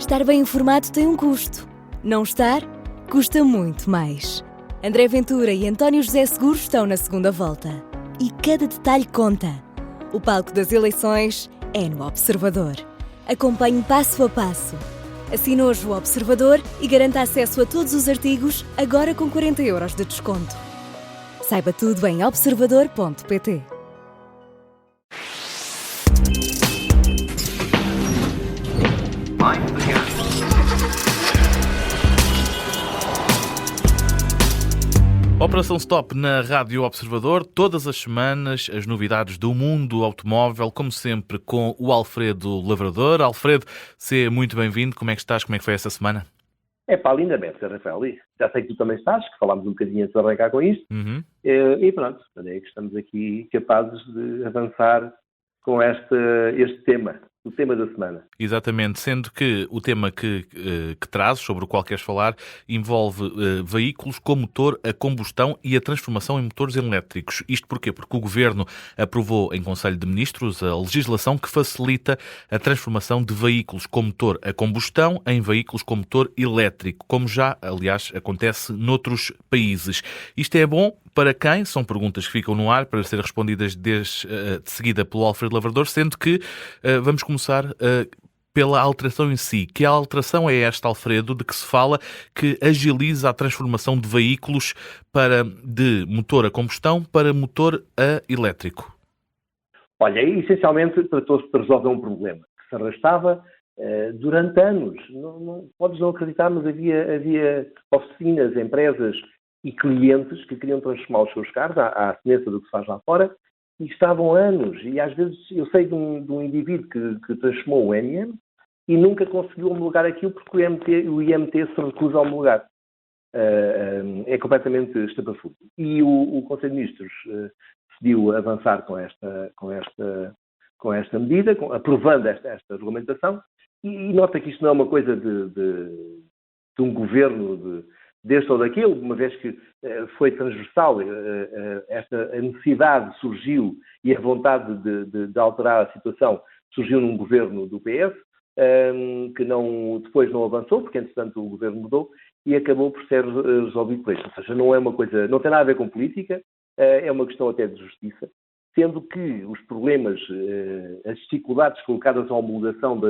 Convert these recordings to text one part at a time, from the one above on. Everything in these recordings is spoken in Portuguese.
Estar bem informado tem um custo. Não estar, custa muito mais. André Ventura e António José Seguros estão na segunda volta. E cada detalhe conta. O palco das eleições é no Observador. Acompanhe passo a passo. Assine hoje o Observador e garanta acesso a todos os artigos, agora com 40€ de desconto. Saiba tudo em observador.pt. Operação Stop na Rádio Observador, todas as semanas as novidades do mundo automóvel, como sempre com o Alfredo Lavrador. Alfredo, seja muito bem-vindo. Como é que estás? Como é que foi essa semana? Lindamente, Rafael. Já sei que tu também estás, que falámos um bocadinho antes de arrancar com isto. E pronto, é que estamos aqui capazes de avançar com este tema, o tema da semana. Exatamente, sendo que o tema que trazes, sobre o qual queres falar, envolve veículos com motor a combustão e a transformação em motores elétricos. Isto porquê? Porque o Governo aprovou em Conselho de Ministros a legislação que facilita a transformação de veículos com motor a combustão em veículos com motor elétrico, como já, aliás, acontece noutros países. Isto é bom para quem? São perguntas que ficam no ar para serem respondidas de seguida pelo Alfredo Lavrador, sendo que vamos começar pela alteração em si. Que a alteração é esta, Alfredo, de que se fala que agiliza a transformação de veículos de motor a combustão para motor a elétrico? Olha, essencialmente tratou-se de resolver um problema que se arrastava durante anos. Podes não acreditar, mas havia oficinas, empresas e clientes que queriam transformar os seus carros à semelhança do que se faz lá fora e estavam anos. E às vezes eu sei de um indivíduo que transformou o NM e nunca conseguiu homologar aquilo porque o IMT se recusa a homologar. É completamente estapafúrdio. E o Conselho de Ministros decidiu avançar com esta medida, aprovando esta regulamentação. E nota que isto não é uma coisa de um governo deste ou daquele, uma vez que foi transversal, a necessidade surgiu e a vontade de alterar a situação surgiu num governo do PS, que depois não avançou, porque entretanto o governo mudou e acabou por ser resolvido por isto. Ou seja, não é uma coisa, não tem nada a ver com política, é uma questão até de justiça, sendo que os problemas, as dificuldades colocadas à homologação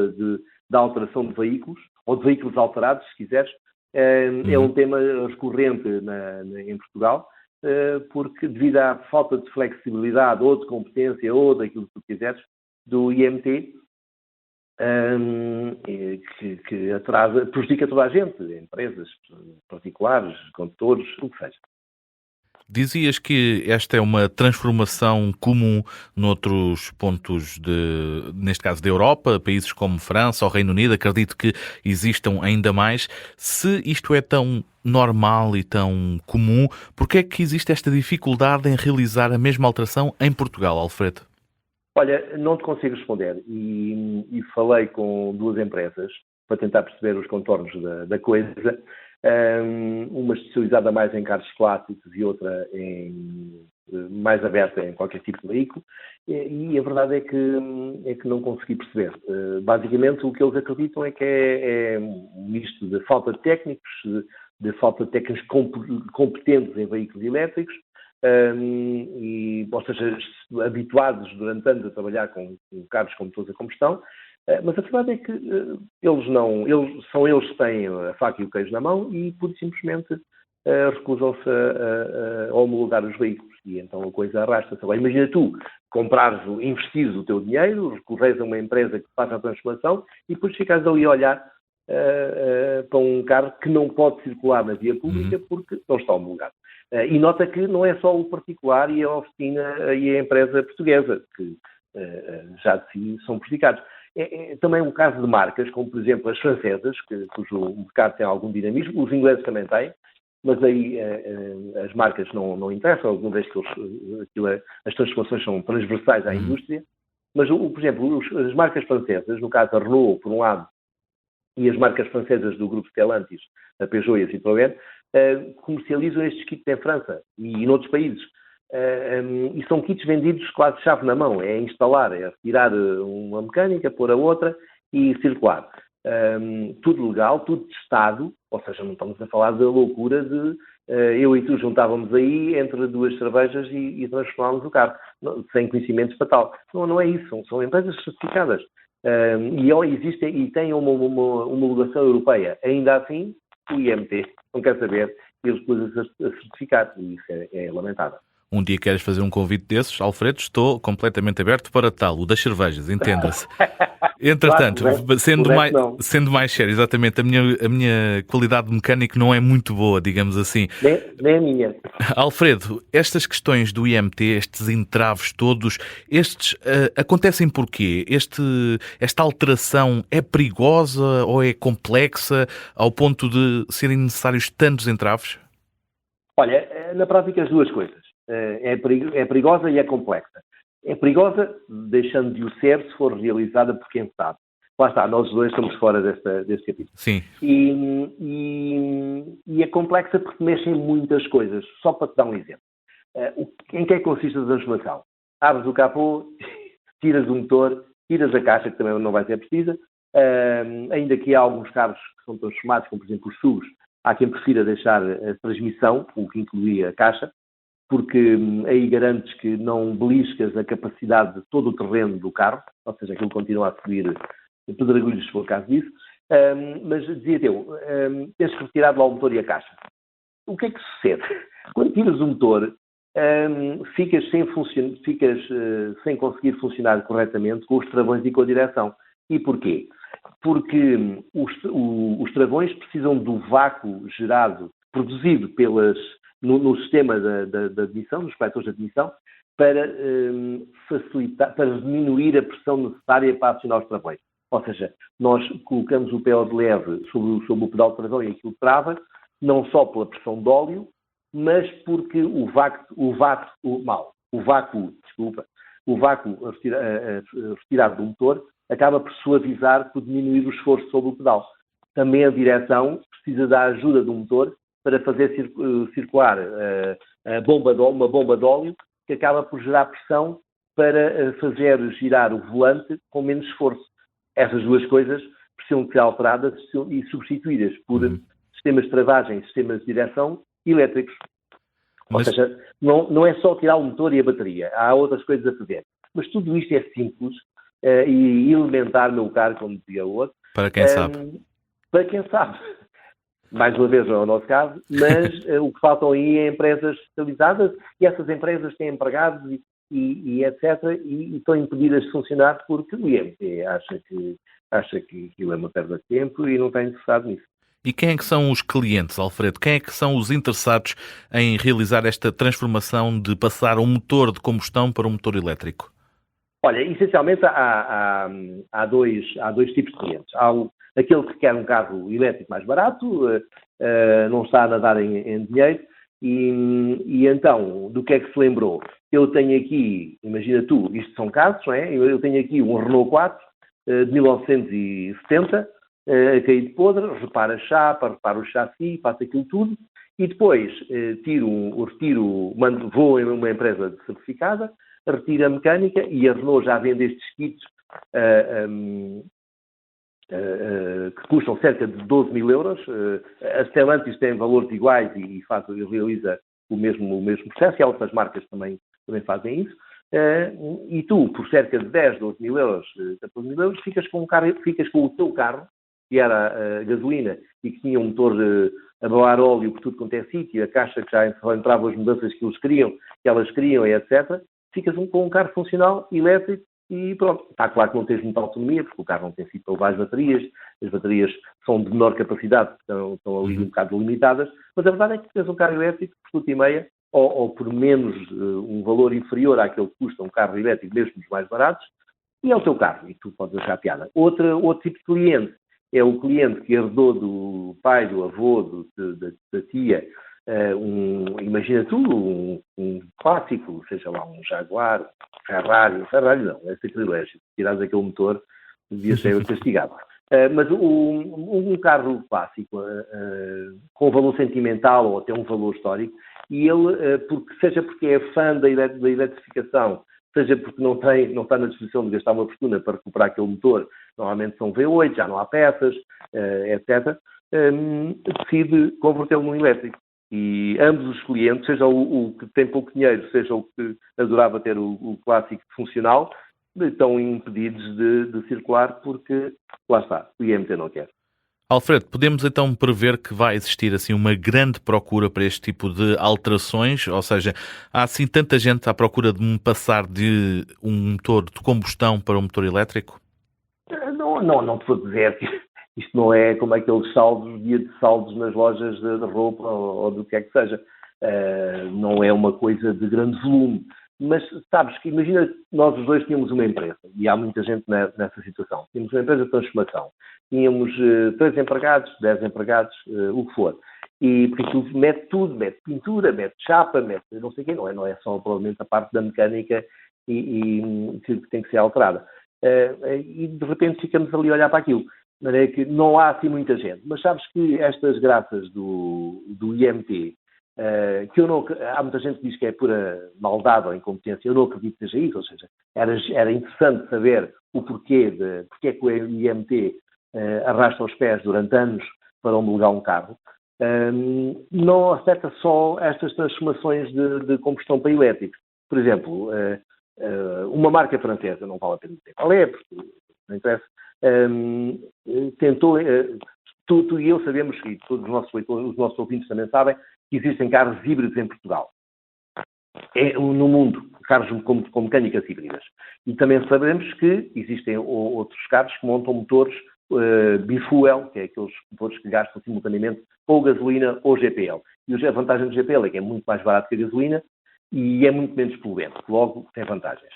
da alteração de veículos, ou de veículos alterados, se quiseres, é um tema recorrente em Portugal, porque devido à falta de flexibilidade ou de competência ou daquilo que tu quiseres do IMT, que prejudica toda a gente, empresas, particulares, condutores, o que seja. Dizias que esta é uma transformação comum noutros pontos, neste caso da Europa, países como França ou Reino Unido, acredito que existam ainda mais. Se isto é tão normal e tão comum, porquê é que existe esta dificuldade em realizar a mesma alteração em Portugal, Alfredo? Olha, não te consigo responder e falei com duas empresas para tentar perceber os contornos da coisa. Uma especializada mais em carros clássicos e outra mais aberta em qualquer tipo de veículo, e a verdade é que não consegui perceber. Basicamente, o que eles acreditam é que é um misto de falta de técnicos, de falta de técnicos competentes em veículos elétricos, ou seja, habituados durante anos a trabalhar com carros com motores a combustão. Mas a verdade é que são eles que têm a faca e o queijo na mão e, pura e simplesmente, recusam-se a homologar os veículos. E então a coisa arrasta-se. Agora, imagina tu, investires o teu dinheiro, recorres a uma empresa que faça a transformação e depois ficas ali a olhar para um carro que não pode circular na via pública porque não está homologado. E nota que não é só o particular e a oficina e a empresa portuguesa que já de si são prejudicados. É também um caso de marcas, como por exemplo as francesas, cujo mercado tem algum dinamismo, os ingleses também têm, mas aí as marcas não interessam, uma vez que as transformações são transversais à indústria. Mas, por exemplo, as marcas francesas, no caso a Renault, por um lado, e as marcas francesas do grupo Stellantis, a Peugeot e a Citroën, comercializam estes kits em França e noutros países. E são kits vendidos quase chave na mão. É instalar, é retirar uma mecânica, pôr a outra e circular. tudo legal, tudo testado, ou seja, não estamos a falar da loucura de eu e tu juntávamos aí entre 2 cervejas e transformávamos o carro, sem conhecimento estatal. Não é isso, são empresas certificadas. E têm uma homologação europeia. Ainda assim, o IMT não quer saber e eles pôs a certificar, e isso é lamentável. Um dia queres fazer um convite desses, Alfredo, estou completamente aberto para tal, o das cervejas, entenda-se. Entretanto, claro, sendo mais sério, exatamente, a minha qualidade de mecânico não é muito boa, digamos assim. Nem a minha. Alfredo, estas questões do IMT, estes entraves todos, acontecem porquê? Esta alteração é perigosa ou é complexa ao ponto de serem necessários tantos entraves? Olha, na prática as duas coisas. É perigosa e é complexa. É perigosa, deixando de o ser, se for realizada por quem sabe. Lá está, nós dois estamos fora deste capítulo. Sim. E é complexa porque mexem muitas coisas. Só para te dar um exemplo. Em que é que consiste a transformação? Abres o capô, tiras o motor, tiras a caixa, que também não vai ser precisa. Ainda que há alguns carros que são transformados, como por exemplo os SUVs, há quem prefira deixar a transmissão, o que inclui a caixa, porque aí garantes que não beliscas a capacidade de todo o terreno do carro, ou seja, aquilo continua a subir pedregulhos, se for o caso disso. Mas dizia-te eu, tens que retirar de lá o motor e a caixa. O que é que sucede? Quando tiras o motor, ficas sem conseguir funcionar corretamente com os travões e com a direção. E porquê? Porque os travões precisam do vácuo produzido no sistema da admissão, dos coletores de admissão, para facilitar, para diminuir a pressão necessária para acionar os travões. Ou seja, nós colocamos o pé de leve sobre o pedal de travão e aquilo trava, não só pela pressão de óleo, mas porque o vácuo retirado do motor acaba por suavizar, por diminuir o esforço sobre o pedal. Também a direção precisa da ajuda do motor para fazer circular uma bomba de óleo que acaba por gerar pressão para fazer girar o volante com menos esforço. Essas duas coisas precisam de ser alteradas e substituídas por sistemas de travagem e sistemas de direção elétricos. Ou seja, não é só tirar o motor e a bateria. Há outras coisas a fazer. Mas tudo isto é simples e elementar no carro, como dizia o outro. Para quem sabe. Para quem sabe. Mais uma vez não é o nosso caso, mas o que faltam aí é empresas especializadas e essas empresas têm empregados e etc. E estão impedidas de funcionar porque o IMT acha que aquilo é uma perda de tempo e não está interessado nisso. E quem é que são os clientes, Alfredo? Quem é que são os interessados em realizar esta transformação de passar um motor de combustão para um motor elétrico? Olha, essencialmente há dois tipos de clientes. Há aquele que quer um carro elétrico mais barato, não está a nadar em dinheiro, e então, do que é que se lembrou? Eu tenho aqui, imagina tu, isto são casos, não é? Eu tenho aqui um Renault 4 de 1970, a cair de podre, repara a chapa, repara o chassi, faço aquilo tudo, e depois vou em uma empresa certificada, retiro a mecânica, e a Renault já vende estes kits que custam cerca de 12 mil euros. A Stellantis tem valores iguais e realiza o mesmo processo, e outras marcas também fazem isso. E tu, por cerca de 10, 12 mil euros, 14 mil euros, ficas com o teu carro, que era gasolina e que tinha um motor a babar óleo por tudo quanto é sítio, a caixa que já entrava as mudanças que elas queriam, etc. Ficas com um carro funcional, elétrico, e pronto. Está claro que não tens muita autonomia, porque o carro não tem sido para levar as baterias são de menor capacidade, estão ali um bocado limitadas, mas a verdade é que tens um carro elétrico por tudo e meia, ou por menos um valor inferior àquele que custa um carro elétrico, mesmo dos mais baratos, e é o teu carro, e tu podes achar piada. Outro tipo de cliente é o cliente que herdou do pai, do avô, da tia, imagina tu, um clássico, seja lá um Jaguar, Ferrari não, é sacrilégio. Se tirares aquele motor, devia ser castigado. Mas um carro clássico, com valor sentimental ou até um valor histórico, e ele, seja porque é fã da eletrificação, seja porque não está na disposição de gastar uma fortuna para recuperar aquele motor, normalmente são V8, já não há peças, etc., decide convertê-lo num elétrico. E ambos os clientes, seja o que tem pouco dinheiro, seja o que adorava ter o clássico funcional, estão impedidos de circular porque, lá está, o IMT não quer. Alfredo, podemos então prever que vai existir assim uma grande procura para este tipo de alterações? Ou seja, há assim tanta gente à procura de passar de um motor de combustão para um motor elétrico? Não te vou dizer que isto não é como aqueles saldos, dia de saldos nas lojas de roupa ou do que é que seja. Não é uma coisa de grande volume. Mas sabes que, imagina que nós os dois tínhamos uma empresa, e há muita gente nessa situação. Tínhamos uma empresa de transformação. Tínhamos 3 empregados, 10 empregados, o que for. E porque aquilo mete tudo, mete pintura, mete chapa, mete não sei o quê, não é só provavelmente a parte da mecânica e que tem que ser alterada. E de repente ficamos ali a olhar para aquilo. De maneira que não há assim muita gente. Mas sabes que estas graças do IMT, que há muita gente que diz que é pura maldade ou incompetência, eu não acredito que seja isso, ou seja, era interessante saber o porquê é que o IMT arrasta os pés durante anos para homologar um carro. Não afeta só estas transformações de combustão para elétricos. Por exemplo, uma marca francesa, não vale a pena dizer qual é, porque não interessa, tentou, tu e eu sabemos, e todos os nossos ouvintes também sabem, que existem carros híbridos em Portugal. No mundo, carros com mecânicas híbridas. E também sabemos que existem outros carros que montam motores bifuel, que é aqueles motores que gastam simultaneamente ou gasolina ou GPL. E a vantagem do GPL é que é muito mais barato que a gasolina e é muito menos poluente. Logo, tem vantagens.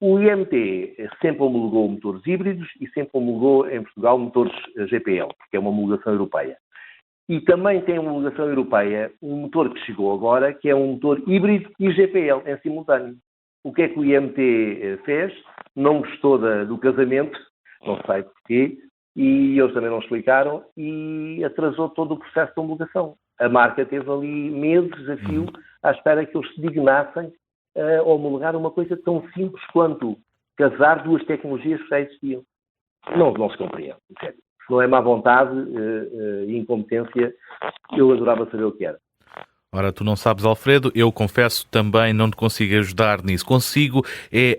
O IMT sempre homologou motores híbridos e sempre homologou em Portugal motores GPL, porque é uma homologação europeia. E também tem uma homologação europeia um motor que chegou agora, que é um motor híbrido e GPL em simultâneo. O que é que o IMT fez? Não gostou do casamento, não sei porquê, e eles também não explicaram, e atrasou todo o processo de homologação. A marca teve ali meses a fio à espera que eles se dignassem a homologar uma coisa tão simples quanto casar duas tecnologias que já existiam. Não se compreende, sério. Se não é má vontade e incompetência, eu adorava saber o que era. Ora, tu não sabes, Alfredo, eu confesso também não te consigo ajudar nisso. Consigo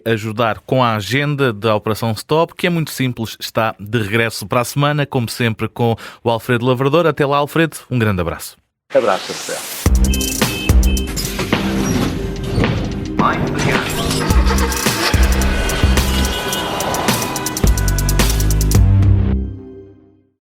ajudar com a agenda da Operação Stop, que é muito simples, está de regresso para a semana, como sempre com o Alfredo Lavrador. Até lá, Alfredo, um grande abraço. Abraço, Rafael.